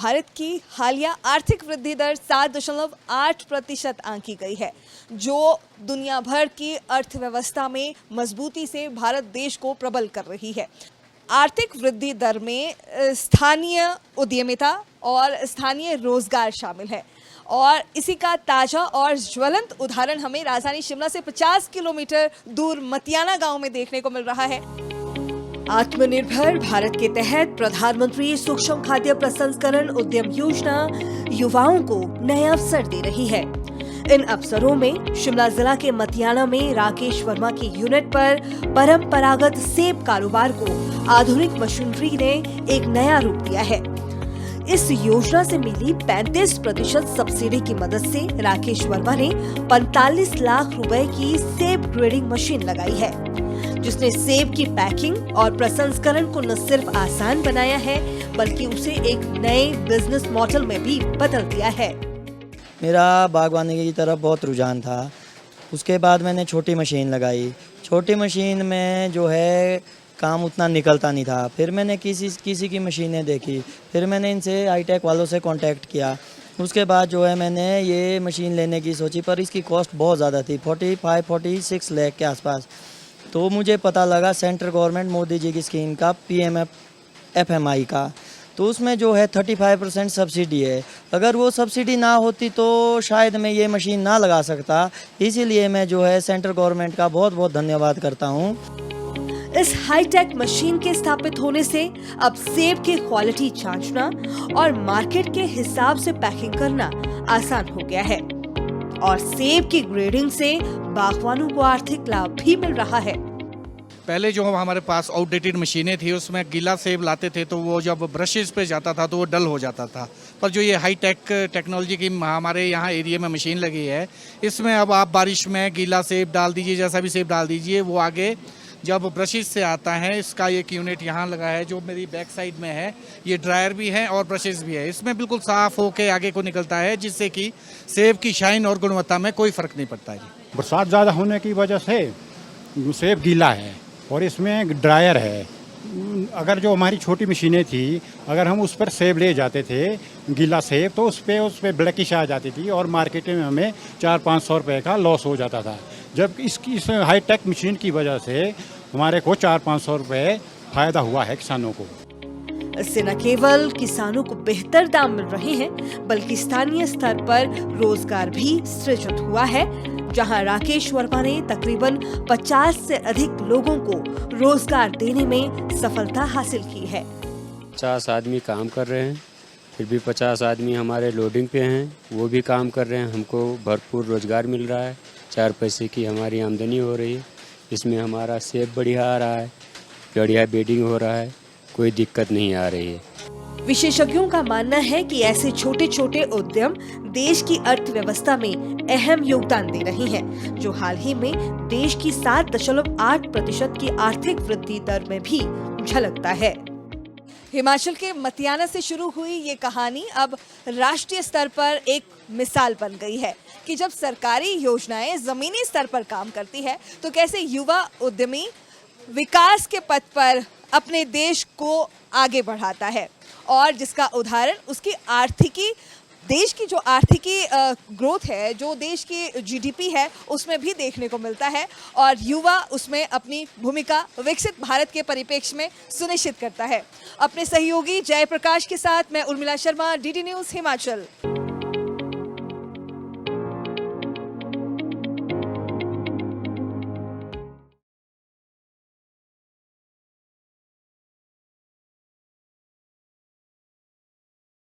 भारत की हालिया आर्थिक वृद्धि दर 7.8% आंकी गई है, जो दुनिया भर की अर्थव्यवस्था में मजबूती से भारत देश को प्रबल कर रही है। आर्थिक वृद्धि दर में स्थानीय उद्यमिता और स्थानीय रोजगार शामिल है और इसी का ताज़ा और ज्वलंत उदाहरण हमें राजधानी शिमला से 50 किलोमीटर दूर मतियाना गांव में देखने को मिल रहा है। आत्मनिर्भर भारत के तहत प्रधानमंत्री सूक्ष्म खाद्य प्रसंस्करण उद्यम योजना युवाओं को नए अवसर दे रही है। इन अवसरों में शिमला जिला के मतियाना में राकेश वर्मा की यूनिट पर परंपरागत सेब कारोबार को आधुनिक मशीनरी ने एक नया रूप दिया है। इस योजना से मिली 35% सब्सिडी की मदद से राकेश वर्मा ने 45 लाख रुपए की सेब ग्रेडिंग मशीन लगाई है, जिसने सेब की पैकिंग और प्रसंस्करण को न सिर्फ आसान बनाया है बल्कि उसे एक नए बिजनेस मॉडल में भी बदल दिया है। मेरा बागवानी की तरफ बहुत रुझान था। उसके बाद मैंने छोटी मशीन लगाई। छोटी मशीन में जो है काम उतना निकलता नहीं था। फिर मैंने किसी की मशीनें देखी, फिर मैंने इनसे हाईटेक वालों से कांटेक्ट किया। उसके बाद जो है मैंने ये मशीन लेने की सोची, पर इसकी कॉस्ट बहुत ज़्यादा थी, 45-46 लाख के आसपास। तो मुझे पता लगा सेंट्रल गवर्नमेंट मोदी जी की स्कीम का PMFMI का, तो उसमें जो है 35% सब्सिडी है। अगर वो सब्सिडी ना होती तो शायद मैं ये मशीन ना लगा सकता। इसीलिए मैं जो है सेंट्रल गवर्नमेंट का बहुत बहुत धन्यवाद करता हूँ। इस हाईटेक मशीन के स्थापित होने से अब सेब की क्वालिटी जांचना और मार्केट के हिसाब से पैकिंग करना आसान हो गया है और सेब की ग्रेडिंग से बागवानों को आर्थिक लाभ भी मिल रहा है। पहले जो हमारे पास आउटडेटेड मशीनें थी उसमें गीला सेब लाते थे तो वो जब ब्रशेस पे जाता था तो वो डल हो जाता था। पर जो ये हाई टेक टेक्नोलॉजी की हमारे यहाँ एरिया में मशीन लगी है, इसमें अब आप बारिश में गीला सेब डाल दीजिए, जैसा भी सेब डाल दीजिए, वो आगे जब ब्रशेस से आता है। इसका एक यूनिट यहाँ लगा है जो मेरी बैक साइड में है। ये ड्रायर भी है और ब्रशेस भी है। इसमें बिल्कुल साफ होके आगे को निकलता है, जिससे कि सेब की शाइन और गुणवत्ता में कोई फर्क नहीं पड़ता है। बरसात ज़्यादा होने की वजह से सेब गीला है और इसमें ड्रायर है। अगर जो हमारी छोटी मशीनें थी, अगर हम उस पर सेब ले जाते थे गीला सेब, तो उस पर ब्लैकिश आ जाती थी और मार्केट में हमें 400-500 रुपये का लॉस हो जाता था। जब इस हाईटेक मशीन की वजह से हमारे को 400-500 रुपये फ़ायदा हुआ है किसानों को। इससे न केवल किसानों को बेहतर दाम मिल रहे हैं बल्कि स्थानीय स्तर पर रोजगार भी सृजित हुआ है, जहां राकेश वर्मा ने तकरीबन 50 से अधिक लोगों को रोजगार देने में सफलता हासिल की है। 50 आदमी काम कर रहे हैं, फिर भी 50 आदमी हमारे लोडिंग पे हैं, वो भी काम कर रहे हैं। हमको भरपूर रोजगार मिल रहा है, 4 पैसे की हमारी आमदनी हो रही है। इसमें हमारा सेब बढ़िया आ रहा है, बढ़िया बेडिंग हो रहा है, कोई दिक्कत नहीं आ रही है। विशेषज्ञों का मानना है कि ऐसे छोटे छोटे उद्यम देश की अर्थव्यवस्था में अहम योगदान दे रहे हैं, जो हाल ही में देश की 7.8% की आर्थिक वृद्धि दर में भी झलकता है। हिमाचल के मतियाना से शुरू हुई ये कहानी अब राष्ट्रीय स्तर पर एक मिसाल बन गई है कि जब सरकारी योजनाएं जमीनी स्तर पर काम करती है तो कैसे युवा उद्यमी विकास के पथ पर अपने देश को आगे बढ़ाता है, और जिसका उदाहरण उसकी आर्थिकी, देश की जो आर्थिकी ग्रोथ है, जो देश की GDP है, उसमें भी देखने को मिलता है और युवा उसमें अपनी भूमिका विकसित भारत के परिप्रेक्ष्य में सुनिश्चित करता है। अपने सहयोगी जयप्रकाश के साथ मैं उर्मिला शर्मा, DD न्यूज़ हिमाचल।